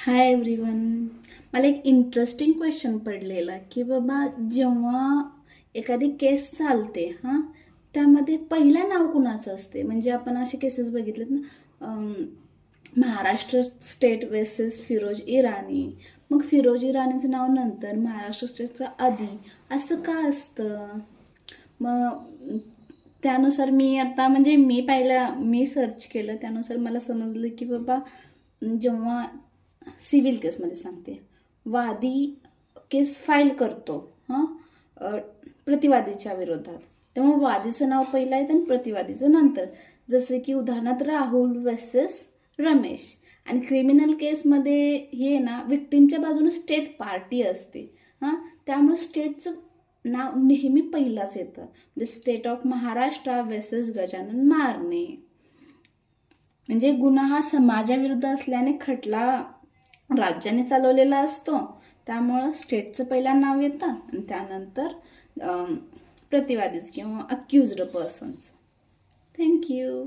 Hi everyone. मला एक interesting question पडलेला की बाबा जेव्हा एखादी केस चालते त्यामध्ये पहिलं नाव कुणाचं असते. म्हणजे आपण असे केसेस बघितलेत ना, महाराष्ट्र स्टेट वर्सेस फिरोज इराणी. मग फिरोज इराणीचं नाव नंतर, महाराष्ट्र स्टेटचं आधी, असं का असतं? मग त्यानुसार मी सर्च केलं, त्यानुसार मला समजलं की बाबा जेव्हा सिव्हिल केसमध्ये सांगते, वादी केस फाईल करतो प्रतिवादीच्या विरोधात, तेव्हा वादीचं नाव पहिलं आहे आणि प्रतिवादीचं नंतर. जसे की उदाहरणार्थ राहुल वर्सेस रमेश. आणि क्रिमिनल केसमध्ये हे ना विक्टिमच्या बाजूने स्टेट पार्टी असते त्यामुळे स्टेटचं नाव नेहमी पहिलाच येतं. म्हणजे state of Maharashtra versus Gajanan मारणे. म्हणजे गुन्हा हा समाजाविरुद्ध असल्याने खटला राज्याने चालवलेला असतो, त्यामुळं स्टेटचं पहिला नाव येतं आणि त्यानंतर प्रतिवादीच किंवा अक्युज्ड पर्सन्स. थँक्यू.